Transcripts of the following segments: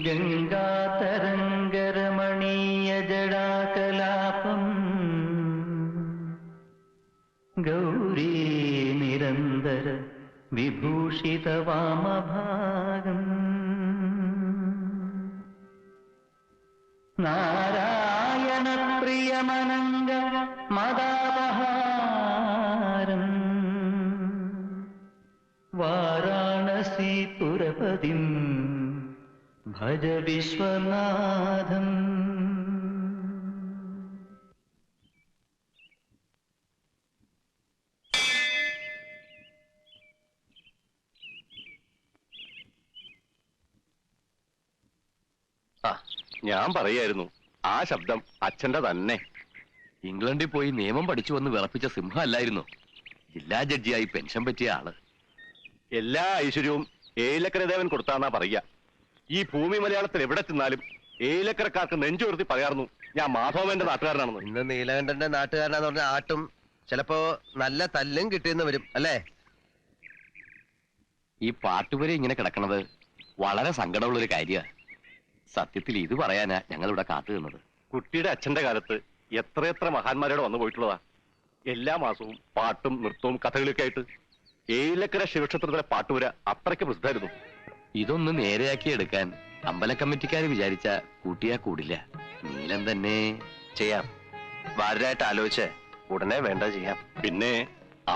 ഗംഗാതരംഗരമണീയ ജടാകലാപം ഗൗരീ നിരന്തര വിഭൂഷിത വാമഭാഗം നാരായണ പ്രിയമനംഗ മദാപഹാരം വാരാണസീപുരപതിം ഭജ വിശ്വനാഥം. ഞാൻ പറയായിരുന്നു, ആ ശബ്ദം അച്ഛന്റെ തന്നെ. ഇംഗ്ലണ്ടിൽ പോയി നിയമം പഠിച്ചു വന്ന് വിറപ്പിച്ച സിംഹം അല്ലായിരുന്നു, ജില്ലാ ജഡ്ജിയായി പെൻഷൻ പറ്റിയ ആള്. എല്ലാ ഐശ്വര്യവും ഏലക്കരദേവൻ കൊടുത്താന്നാ പറയുക. ഈ ഭൂമി മലയാളത്തിൽ എവിടെ ചെന്നാലും ഏലക്കരക്കാർക്ക് നെഞ്ചുയർത്തി പറയാറുന്നു ഞാൻ മാധവന്റെ നാട്ടുകാരനാണെന്ന്. ഇന്ന് നീലകണ്ഠന്റെ നാട്ടുകാരനാന്ന് പറഞ്ഞ ആട്ടും ചിലപ്പോ നല്ല തല്ലും കിട്ടിയെന്ന് വരും അല്ലേ? ഈ പാട്ടുപുര ഇങ്ങനെ കിടക്കണത് വളരെ സങ്കടമുള്ളൊരു കാര്യമാണ്. സത്യത്തിൽ ഇത് പറയാനാ ഞങ്ങളിവിടെ കാത്തു നിന്നത്. കുട്ടിയുടെ അച്ഛന്റെ കാലത്ത് എത്രയെത്ര മഹാന്മാരോട് വന്നു പോയിട്ടുള്ളതാ. എല്ലാ മാസവും പാട്ടും നൃത്തവും കഥകളിയൊക്കെ ആയിട്ട് ഏലക്കര ശിവക്ഷേത്രത്തിലെ പാട്ടുപുര അത്രയ്ക്ക് പ്രസിദ്ധമായിരുന്നു. ഇതൊന്ന് നേരെയാക്കി എടുക്കാൻ അമ്പല കമ്മിറ്റിക്കാര് വിചാരിച്ച കൂട്ടിയാ കൂടില്ല. നീലം തന്നെ ചെയ്യാം. വാരായിട്ട് ആലോചിച്ച് ഉടനെ വേണ്ട ചെയ്യാം. പിന്നെ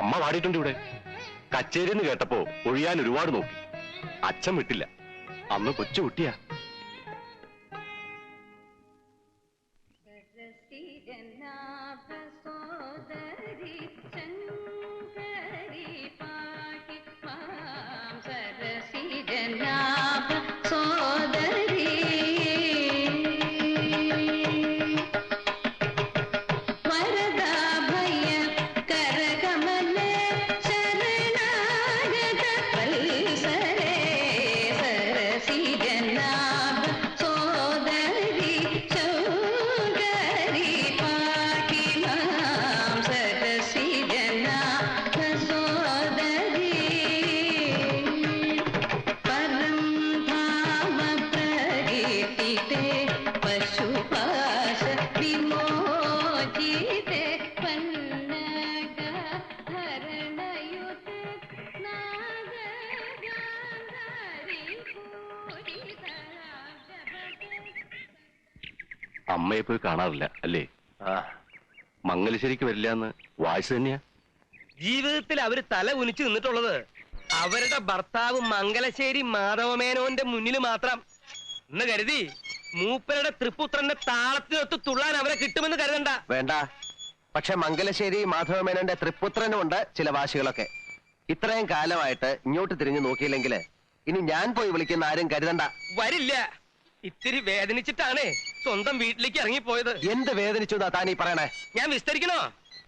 അമ്മ പാടിയിട്ടുണ്ട് ഇവിടെ. കച്ചേരിന്ന് കേട്ടപ്പോ ഒഴിയാൻ ഒരുപാട് നോക്കി, അച്ഛൻ വിട്ടില്ല. അന്ന് കൊച്ചു കുട്ടിയാ. അമ്മയെ പോയി കാണാറില്ല അല്ലേ? മംഗലശ്ശേരിക്ക് വരില്ല എന്ന് വായിച്ചു തന്നെയാ. ജീവിതത്തിൽ അവര് തല ഉനിച്ചു നിന്നിട്ടുള്ളത് അവരുടെ ഭർത്താവ് മംഗലശ്ശേരി മാധവമേനോന്റെ മുന്നിൽ മാത്രം എന്ന് കരുതി മൂപ്പരുടെ തൃപ്പുത്രന്റെ താളത്തിനൊത്ത് തുള്ളാൻ അവരെ കിട്ടുമെന്ന് കരുതണ്ട. വേണ്ട. പക്ഷെ മംഗലശ്ശേരി മാധവമേനോന്റെ തൃപ്പുത്രനുമുണ്ട് ചില വാശികളൊക്കെ. ഇത്രയും കാലമായിട്ട് ഇങ്ങോട്ട് തിരിഞ്ഞു നോക്കിയില്ലെങ്കിൽ ഇനി ഞാൻ പോയി വിളിക്കുന്ന ആരും കരുതണ്ട. വരില്ല. ഇത്തിരി വേദനിച്ചിട്ടാണ് സ്വന്തം വീട്ടിലേക്ക് ഇറങ്ങിപ്പോയത്. എന്ത് വേദനിച്ചു എന്നാ താനീ പറയണേ? ഞാൻ വിസ്തരിക്കണോ?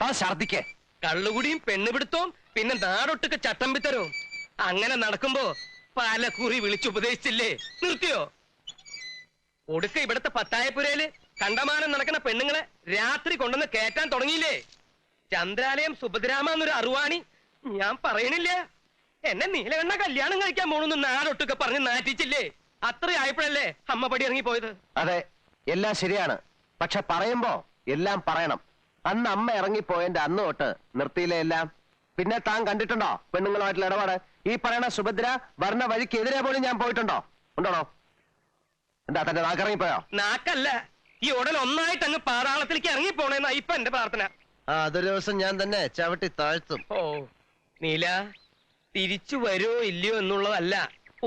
താൻ ഛർദിക്കേ. കള്ളുകുടിയും പെണ്ണുപിടുത്തവും പിന്നെ നാടൊട്ടുക്ക് ചട്ടമ്പിത്തരവും അങ്ങനെ നടക്കുമ്പോ പല കുറി വിളിച്ചുപദേശിച്ചില്ലേ? നിർത്തിയോ? ഒടുക്ക ഇവിടത്തെ പത്തായപ്പുരയില് കണ്ടമാനം നടക്കുന്ന പെണ്ണുങ്ങളെ രാത്രി കൊണ്ടുവന്ന് കേറ്റാൻ തുടങ്ങിയില്ലേ? ചന്ദ്രാലയം സുഭദ്രാമ എന്നൊരു അറുവാണി ഞാൻ പറയണില്ല. എന്നെ നീലകണ്ണ കല്യാണം കഴിക്കാൻ പോണെന്ന് നാടൊട്ടുക്കെ പറഞ്ഞ് നാറ്റിച്ചില്ലേ? അത്ര ആയപ്പോഴല്ലേ അമ്മ പടി ഇറങ്ങിപ്പോയത്. അതെ, എല്ലാം ശരിയാണ്. പക്ഷെ പറയുമ്പോ എല്ലാം പറയണം. അന്ന് അമ്മ ഇറങ്ങിപ്പോയതിന്റെ അന്ന് തൊട്ട് നിർത്തിയില്ലേ എല്ലാം. പിന്നെ താൻ കണ്ടിട്ടുണ്ടോ പെണ്ണുങ്ങളുമായിട്ടുള്ള ഇടപാട്? ഈ പറയണ സുഭദ്ര വർണ്ണ വഴിക്കെതിരെ പോലും ഞാൻ പോയിട്ടുണ്ടോ? ഉണ്ടോണോ? എന്താ തന്റെ നാക്കിറങ്ങിപ്പോയോ? നാക്കല്ല, ഈ ഉടൽ ഒന്നായിട്ട് അങ്ങ് പാതാളത്തിലേക്ക് ഇറങ്ങിപ്പോണേന്നാ ഇപ്പൊ എന്റെ പ്രാർത്ഥന. അതൊരു ദിവസം ഞാൻ തന്നെ ചവിട്ടി താഴ്ത്തും. ഓ നീല, തിരിച്ചു വരുമോ ഇല്ലയോ എന്നുള്ളതല്ല,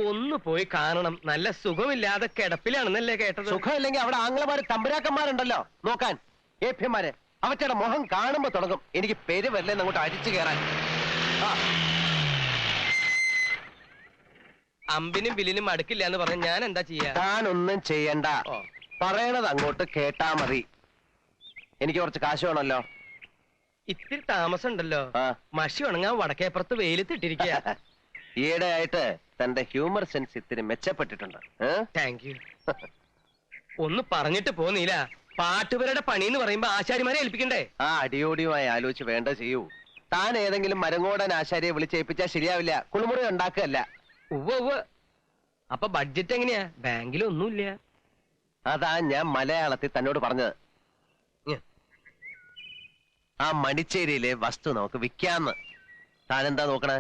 ഒന്ന് പോയി കാണണം. നല്ല സുഖമില്ലാതെ കിടപ്പിലാണെന്നല്ലേ കേട്ടത്? സുഖമില്ലെങ്കിൽ അവിടെ ആംഗ്ലമാര് തമ്പുരാക്കന്മാരുണ്ടല്ലോ നോക്കാൻ, ഏഭ്യന്മാര്. അവറ്റയുടെ മുഖം കാണുമ്പോ തുടങ്ങും എനിക്ക് പേര് വരില്ലെന്ന് അങ്ങോട്ട് അരിച്ചു കയറാൻ. അമ്പിനും ബില്ലിനും അടുക്കില്ല എന്ന് പറഞ്ഞ ഞാൻ എന്താ ചെയ്യാ? താനൊന്നും ചെയ്യണ്ട. പറയണത് അങ്ങോട്ട് കേട്ടാ മതി. എനിക്ക് കുറച്ച് കാശ് വേണമല്ലോ. ഇത്തിരി താമസം ഉണ്ടല്ലോ. മഷി ഉണങ്ങാൻ വടക്കേപ്പുറത്ത് വെയിലത്തിട്ടിരിക്കുക. ഈയിടെ ആയിട്ട് തന്റെ ഹ്യൂമർ സെൻസ് ഇത്തിരി മെച്ചപ്പെട്ടിട്ടുണ്ട്. Thank you. ഒന്ന് പറഞ്ഞിട്ട് പോന്നില്ല. പാട്ടുപേരുടെ പണി എന്ന് പറയുമ്പോ ആശാരിമാരെ ഏൽപ്പിക്കണ്ടേ? ആ അടിയോടിയുമായി ആലോചിച്ച് വേണ്ട ചെയ്യൂ. താൻ ഏതെങ്കിലും മരങ്ങോടൻ ആശാരിയെ വിളിച്ചേൽപ്പിച്ചാൽ ശരിയാവില്ല. കുളിമുറി ഉണ്ടാക്കുകയല്ല. ഉവ്വ് അപ്പൊ ബഡ്ജറ്റ് എങ്ങനെയാ? ബാങ്കിലൊന്നുമില്ല. അതാ ഞാൻ മലയാളത്തിൽ തന്നോട് പറഞ്ഞത്. ആ മണിച്ചേരിയിലെ വസ്തു നമുക്ക് വിൽക്കാന്ന്. താനെന്താ നോക്കണേ?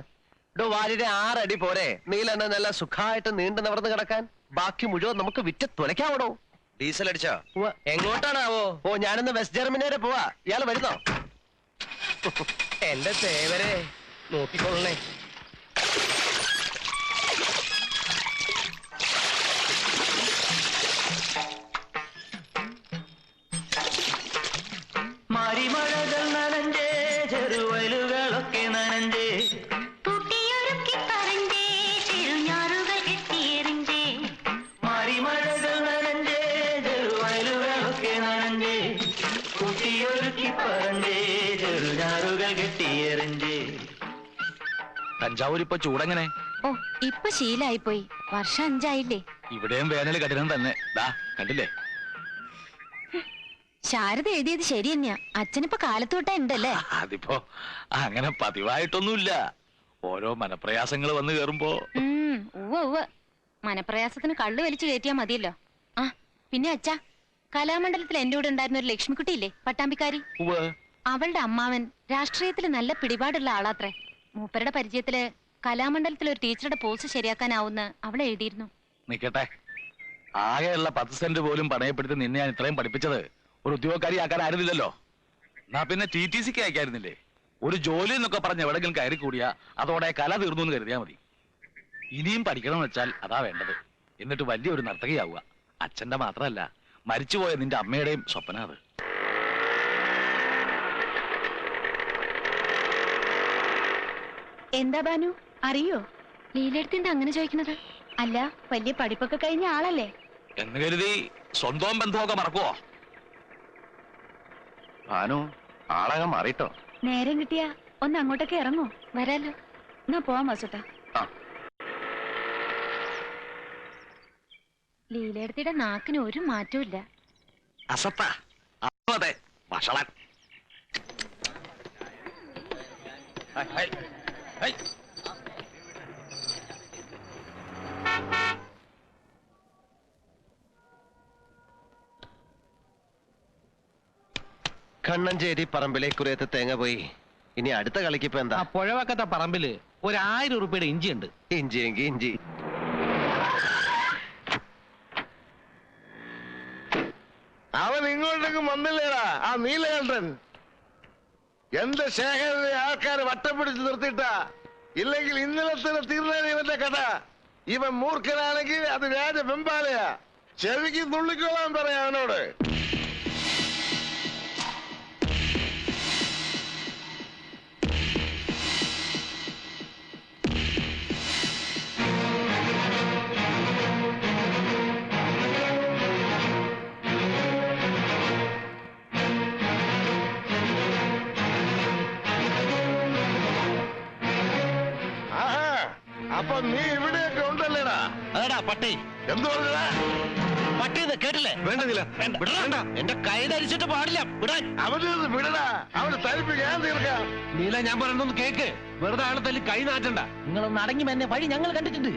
വാലിന്റെ 6 അടി പോരെ നീലെന്നെ നല്ല സുഖമായിട്ട് നീണ്ടു നിവർന്ന് കിടക്കാൻ? ബാക്കി മുഴുവൻ നമുക്ക് വിറ്റ് തുലയ്ക്കാവണോ? ഡീസൽ അടിച്ചോ? എങ്ങോട്ടാണാവോ? ഓ, ഞാനിന്ന് വെസ്റ്റ് ജർമ്മനി വരെ പോവാ. ഇയാൾ വരുന്നോ? എന്റെ സേവരെ നോക്കിക്കൊള്ളണേ. മാരിമഴകൾ നനഞ്ചേ, ചെറുവയലുകളൊക്കെ നനഞ്ചേ, മാരിമഴകൾ നനഞ്ചേ, ചെറുവയലുകളൊക്കെ നനഞ്ചേ, കുട്ടിയൊരുക്കി പറഞ്ചേ, ചെറുഞാറുകൾ കെട്ടിയെറിഞ്ചേ. തഞ്ചാവൂർ ഇപ്പൊ ചൂടെങ്ങനെ? ഓ, ഇപ്പൊ ശീലായിപ്പോയി. വർഷം 5 ആയില്ലേ. ഇവിടെയും വേനൽ കഠിനം തന്നെ. ദാ കണ്ടില്ലേ? ശാരദ എഴുതിയത് ശരി തന്നെയാ. അച്ഛനിപ്പോ കാലത്തോട്ടാ ഉണ്ടല്ലേ? അതിപ്പോ അങ്ങനെ പതിവായിട്ടൊന്നുമില്ല. ഓരോ മനപ്രയാസങ്ങൾ വന്നു കേറുമ്പോ. ഉവ്വ് മനപ്രയാസത്തിന് കള്ളു വലിച്ചു കയറ്റിയാ മതിയല്ലോ. ആ പിന്നെ അച്ഛാ, കലാമണ്ഡലത്തിൽ എന്റെ കൂടെ ഉണ്ടായിരുന്ന ഒരു ലക്ഷ്മിക്കുട്ടിയില്ലേ, പട്ടാമ്പിക്കാരി. അവളുടെ അമ്മാവൻ രാഷ്ട്രീയത്തിൽ നല്ല പിടിപാടുള്ള ആളാത്രേ. മൂപ്പരുടെ പരിചയത്തില് കലാമണ്ഡലത്തിൽ ഒരു ടീച്ചറുടെ പോസ്റ്റ് ശരിയാക്കാനാവുന്ന അവൾ എഴുതിയിരുന്നു. നിക്കട്ടെ, ആകെയുള്ള 10 സെന്റ് പോലും പണയപ്പെടുത്തി നിന്നെ ഞാൻ ഇത്രയും പഠിപ്പിച്ചത് ഒരു ഉദ്യോഗക്കാരി ആക്കാൻ ആയിരുന്നില്ലല്ലോ. എന്നാ പിന്നെ TTCക്ക് അയക്കായിരുന്നില്ലേ? ഒരു ജോലി എന്നൊക്കെ പറഞ്ഞ് എവിടെങ്കിലും കയറി കൂടിയാ അതോടെ കല തീർന്നു എന്ന് കരുതിയാ മതി. ഇനിയും പഠിക്കണം എന്ന് വെച്ചാൽ അതാ വേണ്ടത്. എന്നിട്ട് വലിയൊരു നർത്തകിയാവുക. അച്ഛന്റെ മാത്രമല്ല, മരിച്ചുപോയ നിന്റെ അമ്മയുടെയും സ്വപ്ന അത്. എന്താ ബാനു, അറിയോ ലീലടുത്തിന്റെ അങ്ങനെ ചോദിക്കുന്നത്? അല്ല, വലിയ പഠിപ്പൊക്കെ കഴിഞ്ഞ ആളല്ലേ എന്ന് കരുതി സ്വന്തം ബന്ധമൊക്കെ മറക്കുവോ? ഭാനു ആളാകെ മാറിട്ടോ. നേരം കിട്ടിയാ ഒന്ന് അങ്ങോട്ടൊക്കെ ഇറങ്ങോ? വരാലോ. എന്നാ പോവാം വാസുട്ടാ. ലീലടുത്തിയുടെ നാക്കിന് ഒരു മാറ്റവും ഇല്ല. അസത്ത അതെ വഷളൻ. കണ്ണഞ്ചേരി പറമ്പിലെ കുറേത്ത് തേങ്ങ പോയി. ഇനി അടുത്ത കളിക്കിപ്പോ എന്താ? പുഴവക്കത്തെ പറമ്പില് 1000 രൂപയുടെ ഇഞ്ചി ഉണ്ട്. ഇഞ്ചിയെങ്കി ഇഞ്ചി. അവൻ ഇങ്ങോട്ടേക്ക് വന്നില്ലേടാ ആ നീലകണ്ഠൻ. എന്റെ ശേഖരനെ ആൾക്കാരെ വട്ടം പിടിച്ച് നിർത്തിയിട്ടാ. ഇല്ലെങ്കിൽ ഇന്നലെ തന്നെ തീർന്നേനെ ഇവന്റെ കഥ. ഇവൻ മൂർഖനാണെങ്കിൽ അത് രാജ വെമ്പാലയാ. ചെവിക്ക് തുള്ളിക്കോളാൻ പറയാം അവനോട്. അപ്പൊ നീ ഇവിടെയൊക്കെ ഉണ്ടല്ലേടാ? അതെടാ പട്ടി. എന്ത് പറഞ്ഞടാ? പട്ടി കേട്ടില്ലേ? വേണ്ടതില്ല. എന്റെ കൈ ധരിച്ചിട്ട് പാടില്ല. അവന് വിടടാ. അവന് തരിപ്പ് ഞാൻ തീർക്കാം. നീല, ഞാൻ പറയുന്നൊന്ന് കേക്ക്. വെറുതെ ആളെ തല്ലി കൈ നാറ്റണ്ട. നിങ്ങളൊന്ന് അടങ്ങി എന്നെ വഴി ഞങ്ങൾ കണ്ടിട്ടുണ്ട്.